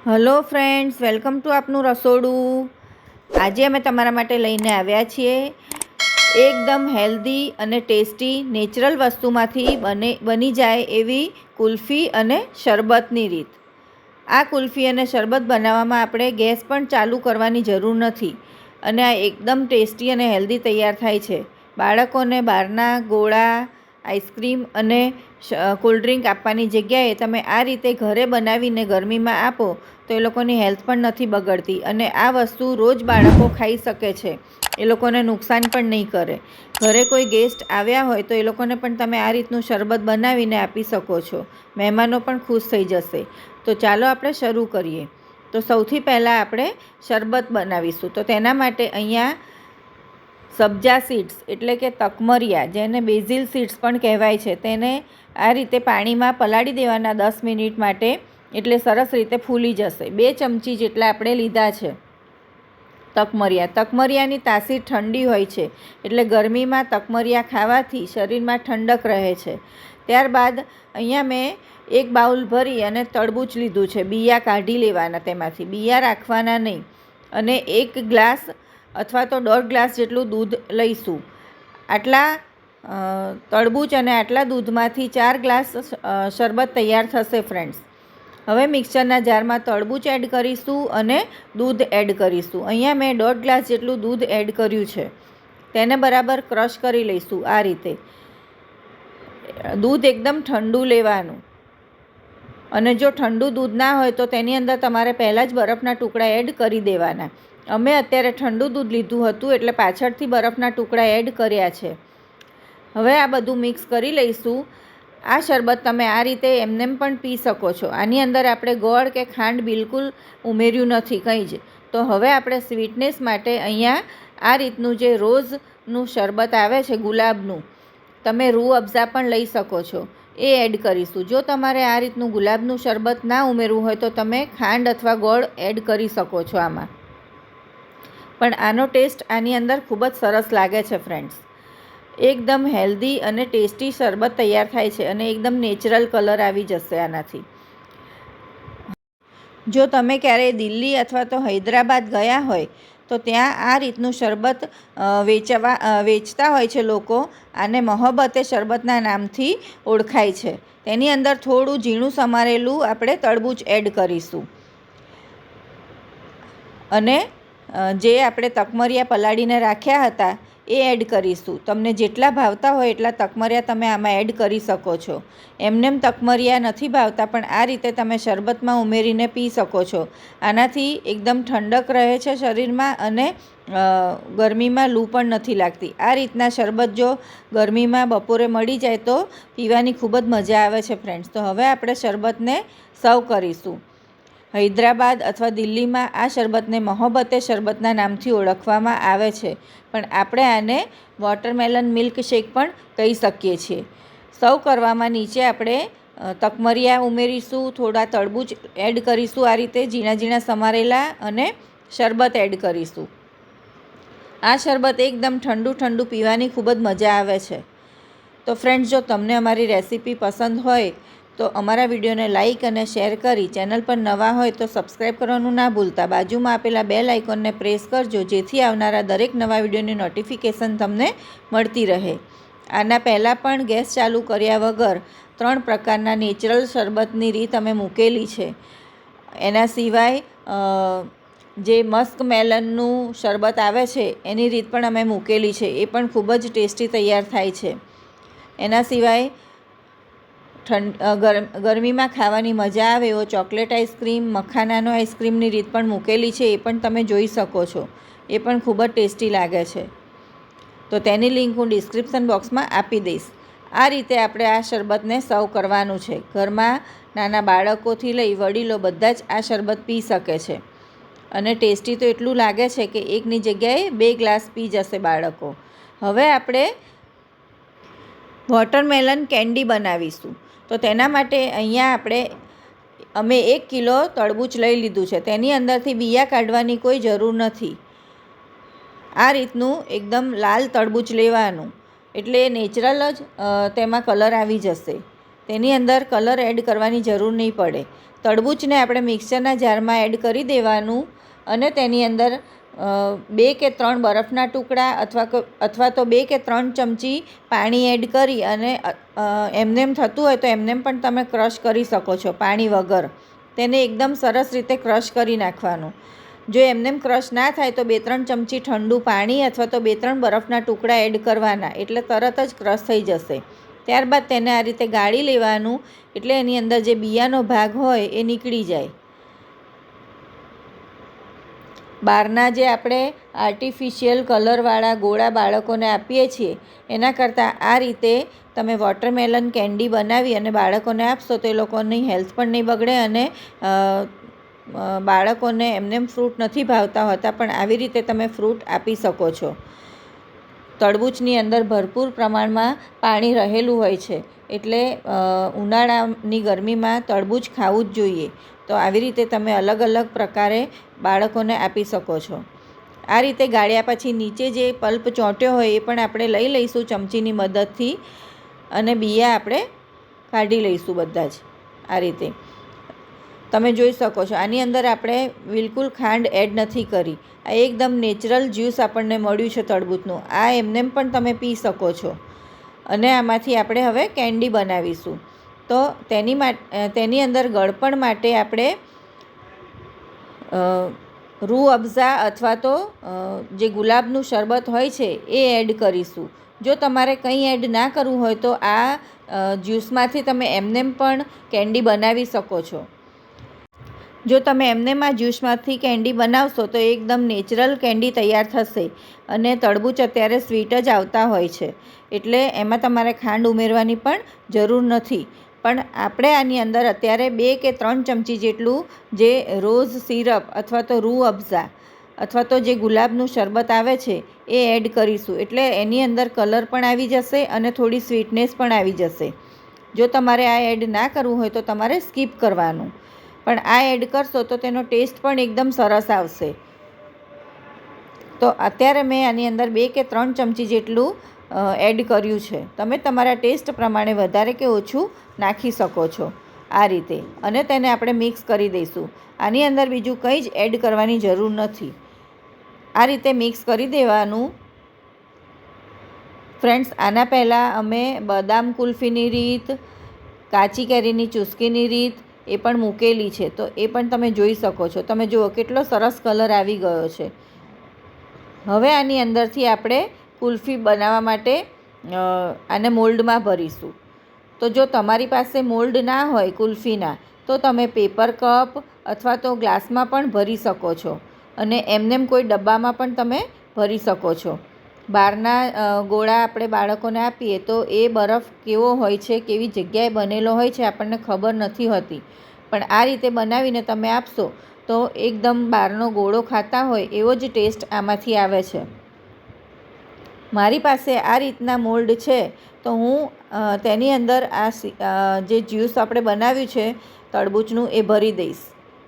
Hello friends, welcome to આપનું રસોડું. આજે અમે તમારા માટે લઈને આવ્યા છીએ એકદમ હેલ્ધી અને ટેસ્ટી નેચરલ વસ્તુમાંથી બની જાય એવી કુલ્ફી અને શરબતની રીત. આ કુલ્ફી અને શરબત બનાવવામાં આપણે ગેસ પણ ચાલુ કરવાની જરૂર નથી અને આ એકદમ ટેસ્ટી અને હેલ્ધી તૈયાર થાય છે. બાળકોને બહારના ગોળા, આઈસ્ક્રીમ અને કોલ્ડ ડ્રિંક આપવાની જગ્યાએ તમે આ રીતે ઘરે બનાવીને ગરમીમાં આપો તો એ લોકોની હેલ્થ પણ નથી બગડતી અને આ વસ્તુ રોજ બાળકો ખાઈ શકે છે. એ લોકોને નુકસાન પણ નહીં કરે. ઘરે કોઈ ગેસ્ટ આવ્યા હોય તો એ લોકોને પણ તમે આ રીતનું શરબત બનાવીને આપી શકો છો. મહેમાનો પણ ખુશ થઈ જશે. તો ચાલો આપણે શરૂ કરીએ. તો સૌથી પહેલાં આપણે શરબત બનાવીશું. તો તેના માટે અહીંયા સબ્જા સીડ્સ એટલે કે તકમરિયા, જેને બેઝિલ સીડ્સ પણ કહેવાય છે, તેને આ રીતે પાણીમાં પલાળી દેવાના 10 મિનિટ માટે, એટલે સરસ રીતે ફૂલી જશે. 2 ચમચી જેટલા આપણે લીધા છે તકમરિયાની તાસીર ઠંડી હોય છે, એટલે ગરમીમાં તકમરિયા ખાવાથી શરીરમાં ઠંડક રહે છે. ત્યારબાદ અહીંયા મેં 1 બાઉલ ભરી અને તરબૂચ લીધું છે. બિયા કાઢી લેવાના, તેમાંથી બિયા રાખવાના નહીં. અને 1 ગ્લાસ અથવા તો 1.5 ગ્લાસ જેટલું દૂધ લઈશું. આટલા તરબૂચ અને આટલા દૂધમાંથી 4 ગ્લાસ શરબત તૈયાર થશે ફ્રેન્ડ્સ. હવે મિક્સરના જારમાં તરબૂચ એડ કરીશું અને દૂધ એડ કરીશું. અહીંયા મેં 1.5 ગ્લાસ જેટલું દૂધ એડ કર્યું છે. તેને બરાબર ક્રશ કરી લઈશું. આ રીતે દૂધ એકદમ ઠંડુ લેવાનું. અને જો ઠંડુ દૂધ ના હોય તો તેની અંદર તમારે પહેલાં જ બરફના ટુકડા એડ કરી દેવાના. અમે અત્યારે ઠંડુ દૂધ લીધું હતું એટલે પાછળથી બરફના ટુકડા એડ કર્યા છે. હવે આ બધું મિક્સ કરી લઈશું. આ શરબત તમે આ રીતે એમનેમ પણ પી શકો છો. આની અંદર આપણે ગોળ કે ખાંડ બિલકુલ ઉમેર્યું નથી, કંઈ જ. તો હવે આપણે સ્વીટનેસ માટે અહીંયા આ રીતનું જે રોઝનું શરબત આવે છે, ગુલાબનું, તમે રૂ અફઝા પણ લઈ શકો છો, એ એડ કરીશું. જો તમારે આ રીતનું ગુલાબનું શરબત ના ઉમેરવું હોય તો તમે ખાંડ અથવા ગોળ એડ કરી શકો છો આમાં. પણ આનો ટેસ્ટ આની અંદર ખૂબ જ સરસ લાગે છે ફ્રેન્ડ્સ. એકદમ હેલ્ધી અને ટેસ્ટી શરબત તૈયાર થાય છે અને એકદમ નેચરલ કલર આવી જશે આનાથી. જો તમે ક્યારેય દિલ્હી અથવા તો હૈદરાબાદ ગયા હોય તો ત્યાં આ રીતનું શરબત વેચતા હોય છે લોકો. આને મોહબ્બતે શરબતના નામથી ઓળખાય છે. તેની અંદર થોડું ઝીણું સમારેલું આપણે તરબૂચ એડ કરીશું અને જે આપણે તકમરિયા પલાળીને રાખ્યા હતા એ એડ કરીશું. તમને જેટલા ભાવતા હોય એટલા તકમરિયા તમે આમાં એડ કરી શકો છો. એમનેમ તકમરિયા નથી ભાવતા, પણ આ રીતે તમે શરબતમાં ઉમેરીને પી શકો છો. આનાથી એકદમ ઠંડક રહે છે શરીરમાં અને ગરમીમાં લૂ પણ નથી લાગતી. આ રીતના શરબત જો ગરમીમાં બપોરે મળી જાય તો પીવાની ખૂબ જ મજા આવે છે ફ્રેન્ડ્સ. તો હવે આપણે શરબતને સર્વ કરીશું. હૈદરાબાદ અથવા દિલ્હીમાં આ શરબતને મોહબ્બતે શરબતના નામથી ઓળખવામાં આવે છે, પણ આપણે આને વોટરમેલન મિલ્ક શેક પણ કહી શકીએ છીએ. સર્વ કરવામાં નીચે આપણે તકમરિયા ઉમેરીશું, થોડા તરબૂચ એડ કરીશું આ રીતે ઝીણા ઝીણા સમારેલા, અને શરબત એડ કરીશું. આ શરબત એકદમ ઠંડુ ઠંડુ પીવાની ખૂબ જ મજા આવે છે. તો ફ્રેન્ડ્સ, જો તમને અમારી રેસીપી પસંદ હોય તો અમારા વિડીયોને લાઇક અને શેર કરી, ચેનલ પર નવા હોય તો સબસ્ક્રાઈબ કરવાનું ના ભૂલતા. બાજુમાં આપેલા બેલ આઇકોનને પ્રેસ કરજો, જેથી આવનારા દરેક નવા વિડીયોની નોટિફિકેશન તમને મળતી રહે. આના પહેલાં પણ ગેસ ચાલુ કર્યા વગર 3 પ્રકારના નેચરલ શરબતની રીત અમે મૂકેલી છે. એના સિવાય જે મસ્ક મેલનનું શરબત આવે છે એની રીત પણ અમે મૂકેલી છે. એ પણ ખૂબ જ ટેસ્ટી તૈયાર થાય છે. એના સિવાય ગરમીમાં ખાવાની મજા આવે એવો ચોકલેટ આઈસ્ક્રીમ, મખાનાનો આઈસ્ક્રીમની રીત પણ મૂકેલી છે. એ પણ તમે જોઈ શકો છો. એ પણ ખૂબ જ ટેસ્ટી લાગે છે. તો તેની લિંક હું ડિસ્ક્રિપ્શન બોક્સમાં આપી દઈશ. આ રીતે આપણે આ શરબતને સર્વ કરવાનું છે. ઘરમાં નાના બાળકોથી લઈ વડીલો બધા જ આ શરબત પી શકે છે. અને ટેસ્ટી તો એટલું લાગે છે કે એકની જગ્યાએ 2 ગ્લાસ પી જશે બાળકો. હવે આપણે વોટરમેલન કેન્ડી બનાવીશું. તો તેના માટે અહીંયા અમે 1 કિલો તરબૂચ લઈ લીધું છે. તેની અંદરથી બિયા કાઢવાની કોઈ જરૂર નથી. આ રીતનું એકદમ લાલ તરબૂચ લેવાનું, એટલે નેચરલ જ તેમાં કલર આવી જશે. તેની અંદર કલર એડ કરવાની જરૂર નહીં પડે. તરબૂચને આપણે મિક્સરના જારમાં એડ કરી દેવાનું અને તેની અંદર 2 કે 3 બરફના ટુકડા અથવા તો 2 કે 3 ચમચી પાણી એડ કરી અને એમનેમ થતું હોય તો એમનેમ પણ તમે ક્રશ કરી શકો છો, પાણી વગર. તેને એકદમ સરસ રીતે ક્રશ કરી નાખવાનું. જો એમનેમ ક્રશ ના થાય તો 2-3 ચમચી ઠંડુ પાણી અથવા તો 2-3 બરફના ટુકડા એડ કરવાના, એટલે તરત જ ક્રશ થઈ જશે. ત્યારબાદ તેને આ રીતે ગાળી લેવાનું, એટલે એની અંદર જે બિયાનો ભાગ હોય એ નીકળી જાય. બહારના જે આપણે આર્ટિફિશિયલ કલરવાળા ગોળા બાળકોને આપીએ છીએ એના કરતાં આ રીતે તમે વોટરમેલન કેન્ડી બનાવી અને બાળકોને આપશો તો એ લોકોની હેલ્થ પણ નહીં બગડે અને બાળકોને એમને ફ્રૂટ નથી ભાવતા હોતા, પણ આવી રીતે તમે ફ્રૂટ આપી શકો છો. તરબૂચની અંદર ભરપૂર પ્રમાણમાં પાણી રહેલું હોય છે, એટલે ઉનાળાની ગરમીમાં તરબૂચ ખાવું જ જોઈએ. તો આવી રીતે તમે અલગ અલગ પ્રકારે બાળકોને આપી શકો છો. આ રીતે ગાળ્યા પછી નીચે જે પલ્પ ચોંટ્યો હોય એ પણ આપણે લઈ લઈશું ચમચીની મદદથી અને બિયા આપણે કાઢી લઈશું બધા જ. આ રીતે તમે જોઈ શકો છો. આની અંદર આપણે બિલકુલ ખાંડ એડ નથી કરી. આ એકદમ નેચરલ જ્યુસ આપણને મળ્યું છે તરબૂચનું. આ એમનેમ પણ તમે પી શકો છો. અને આમાંથી આપણે હવે કેન્ડી બનાવીશું. તો તેની અંદર ગળપણ માટે આપણે રૂ અફઝા અથવા તો જે ગુલાબનું શરબત હોય છે એ એડ કરીશું. જો તમારે કંઈ એડ ના કરવું હોય તો આ જ્યુસમાંથી તમે એમનેમ પણ કેન્ડી બનાવી શકો છો. જો તમે એમનેમ આ જ્યુસમાંથી કેન્ડી બનાવશો તો એકદમ નેચરલ કેન્ડી તૈયાર થશે. અને તરબૂચ અત્યારે સ્વીટ જ આવતા હોય છે, એટલે એમાં તમારે ખાંડ ઉમેરવાની પણ જરૂર નથી. પણ આપણે આની અંદર અત્યારે 2 કે 3 ચમચી જેટલું જે રોઝ સિરપ અથવા તો રૂ અફઝા અથવા તો જે ગુલાબનું શરબત આવે છે એ એડ કરીશું, એટલે એની અંદર કલર પણ આવી જશે અને થોડી સ્વીટનેસ પણ આવી જશે. જો તમારે આ એડ ના કરવું હોય તો તમારે સ્કીપ કરવાનું, પણ આ એડ કરશો તો તેનો ટેસ્ટ પણ એકદમ સરસ આવશે. તો અત્યારે મેં આની અંદર 2 કે 3 ચમચી જેટલું એડ કર્યું છે. તમે તમારા ટેસ્ટ પ્રમાણે વધારે કે ઓછું નાખી શકો છો આ રીતે. અને તેને આપણે મિક્સ કરી દઈશું. આની અંદર બીજું કંઈ જ એડ કરવાની જરૂર નથી. આ રીતે મિક્સ કરી દેવાનું. ફ્રેન્ડ્સ, આના પહેલાં અમે બદામ કુલ્ફીની રીત, કાચી કેરીની ચુસ્કીની રીત એ પણ મૂકેલી છે, તો એ પણ તમે જોઈ શકો છો. તમે જુઓ કેટલો સરસ કલર આવી ગયો છે. હવે આની અંદરથી આપણે કુલ્ફી બનાવવા માટે આને મોલ્ડમાં ભરીશું. તો જો તમારી પાસે મોલ્ડ ના હોય કુલ્ફીના તો તમે પેપર કપ અથવા તો ગ્લાસમાં પણ ભરી શકો છો અને એમનેમ કોઈ ડબ્બામાં પણ તમે ભરી શકો છો. બહારના ગોળા આપણે બાળકોને આપીએ તો એ બરફ કેવો હોય છે, કેવી જગ્યાએ બનેલો હોય છે આપણને ખબર નથી હોતી, પણ આ રીતે બનાવીને તમે આપશો તો એકદમ બહારનો ગોળો ખાતા હોય એવો જ ટેસ્ટ આમાંથી આવે છે. મારી પાસે આ રીતના મોલ્ડ છે, તો હું તેની અંદર જે જ્યુસ આપણે બનાવ્યું છે તરબૂચનું એ ભરી દઈશ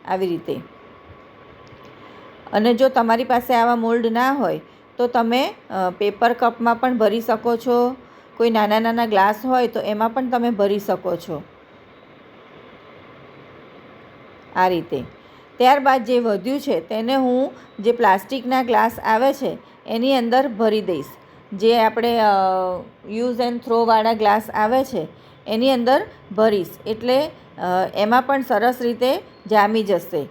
આવી રીતે. અને જો તમારી પાસે આવા મોલ્ડ ના હોય તો તમે પેપર કપમાં પણ ભરી શકો છો. કોઈ નાના નાના ગ્લાસ હોય તો એમાં પણ તમે ભરી શકો છો આ રીતે. ત્યારબાદ જે વધ્યું છે તેને હું જે પ્લાસ્ટિકના ગ્લાસ આવે છે એની અંદર ભરી દઈશ. જે આપણે યુઝ એન્ડ થ્રોવાળા ગ્લાસ આવે છે એની અંદર ભરીશ, એટલે એમાં પણ સરસ રીતે જામી જશે.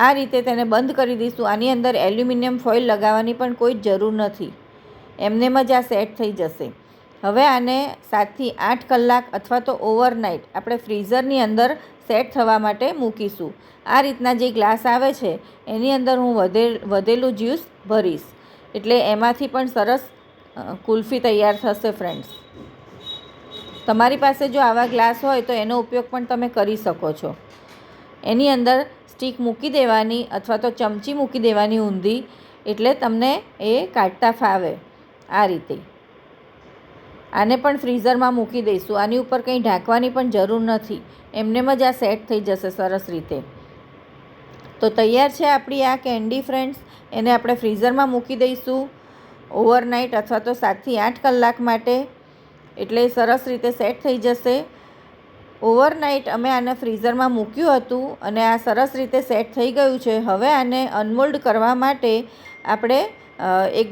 આ રીતે તેને બંધ કરી દઈશું. આની અંદર એલ્યુમિનિયમ ફોઇલ લગાવવાની પણ કોઈ જ જરૂર નથી, એમનેમ જ આ સેટ થઈ જશે. હવે આને 7 થી 8 કલાક અથવા તો ઓવરનાઇટ આપણે ફ્રીઝરની અંદર સેટ થવા માટે મૂકીશું. આ રીતના જે ગ્લાસ આવે છે એની અંદર હું વધેલું જ્યુસ ભરીશ, એટલે એમાંથી પણ સરસ કુલ્ફી તૈયાર થશે. ફ્રેન્ડ્સ, તમારી પાસે જો આવા ગ્લાસ હોય તો એનો ઉપયોગ પણ તમે કરી શકો છો. એની અંદર સ્ટીક મૂકી દેવાની અથવા તો ચમચી મૂકી દેવાની ઊંધી, એટલે તમને એ કાઢતા ફાવે આ રીતે. આને પણ ફ્રીઝરમાં મૂકી દઈશું. આની ઉપર કંઈ ઢાંકવાની પણ જરૂર નથી, એમનેમ જ આ સેટ થઈ જશે સરસ રીતે. તો તૈયાર છે આપણી આ કેન્ડી. ફ્રેન્ડ્સ, એને આપણે ફ્રીઝરમાં મૂકી દઈશું ઓવરનાઇટ અથવા તો 7 થી 8 કલાક માટે, એટલે સરસ રીતે સેટ થઈ જશે. ઓવરનાઇટ અમે આને ફ્રીઝરમાં મૂક્યું હતું અને આ સરસ રીતે સેટ થઈ ગયું છે. હવે આને અનમોલ્ડ કરવા માટે આપણે એક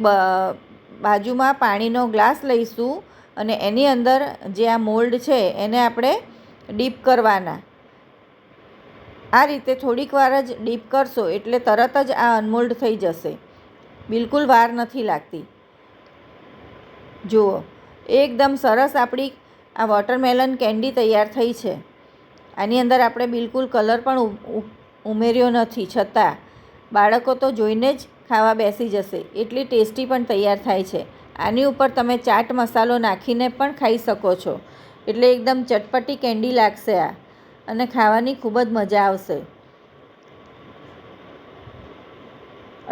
બાજુમાં પાણીનો ગ્લાસ લઈશું અને એની અંદર જે આ મોલ્ડ છે એને આપણે ડીપ કરવાના. આ રીતે થોડીક વાર જ ડીપ કરશો એટલે તરત જ આ અનમોલ્ડ થઈ જશે. બિલકુલ વાર નથી લાગતી. જુઓ, એકદમ સરસ આપણી આ વોટરમેલન કેન્ડી તૈયાર થઈ છે. આની અંદર આપણે બિલકુલ કલર પણ ઉમેર્યો નથી, છતાં બાળકો તો જોઈને જ ખાવા બેસી જશે. એટલી ટેસ્ટી પણ તૈયાર થાય છે. આની ઉપર તમે ચાટ મસાલો નાખીને પણ ખાઈ શકો છો. એટલે એકદમ ચટપટી કેન્ડી લાગશે આ, અને ખાવાની ખૂબ જ મજા આવશે.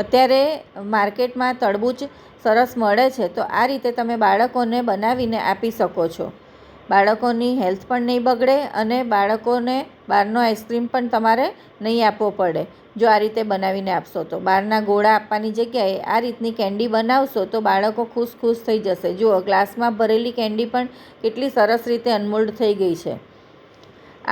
અત્યારે માર્કેટમાં તરબૂચ સરસ મળે છે, તો આ રીતે તમે બાળકોને બનાવીને આપી શકો છો. બાળકોની હેલ્થ પણ નહીં બગડે અને બાળકોને બહારનો આઈસ્ક્રીમ પણ તમારે નહીં આપવો પડે. જો આ રીતે બનાવીને આપશો તો બહારના ગોળા આપવાની જગ્યાએ આ રીતની કેન્ડી બનાવશો તો બાળકો ખુશ થઈ જશે. જુઓ, ગ્લાસમાં ભરેલી કેન્ડી પણ કેટલી સરસ રીતે અનમોલ્ડ થઈ ગઈ છે.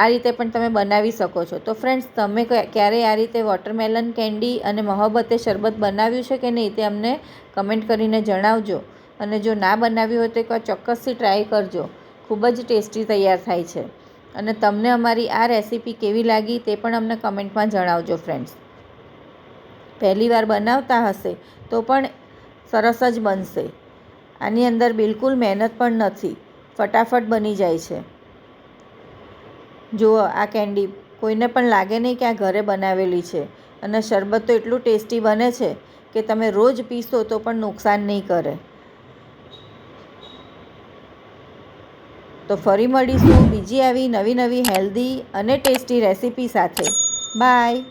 આ રીતે પણ તમે બનાવી શકો છો. તો ફ્રેન્ડ્સ, તમે ક્યારેય આ રીતે વોટરમેલન કેન્ડી અને મોહબ્બતે શરબત બનાવ્યું છે કે નહીં તે અમને કમેન્ટ કરીને જણાવજો. અને જો ના બનાવ્યું હોય તો એકવાર ચોક્કસથી ટ્રાય કરજો. ખૂબ જ ટેસ્ટી તૈયાર થાય છે. અને તમને અમારી આ રેસીપી કેવી લાગી તે પણ અમને કમેન્ટમાં જણાવજો ફ્રેન્ડ્સ. પહેલી વાર બનાવતા હશે તો પણ સરસ જ બનશે. આની અંદર બિલકુલ મહેનત પણ નથી, ફટાફટ બની જાય છે. જુઓ, આ કેન્ડી કોઈને પણ લાગે નહીં કે આ ઘરે બનાવેલી છે. અને શરબત તો એટલું ટેસ્ટી બને છે કે તમે રોજ પીશો તો પણ નુકસાન નહીં કરે. તો ફરી મળીશું બીજી આવી નવી હેલ્ધી અને ટેસ્ટી રેસીપી સાથે. બાય.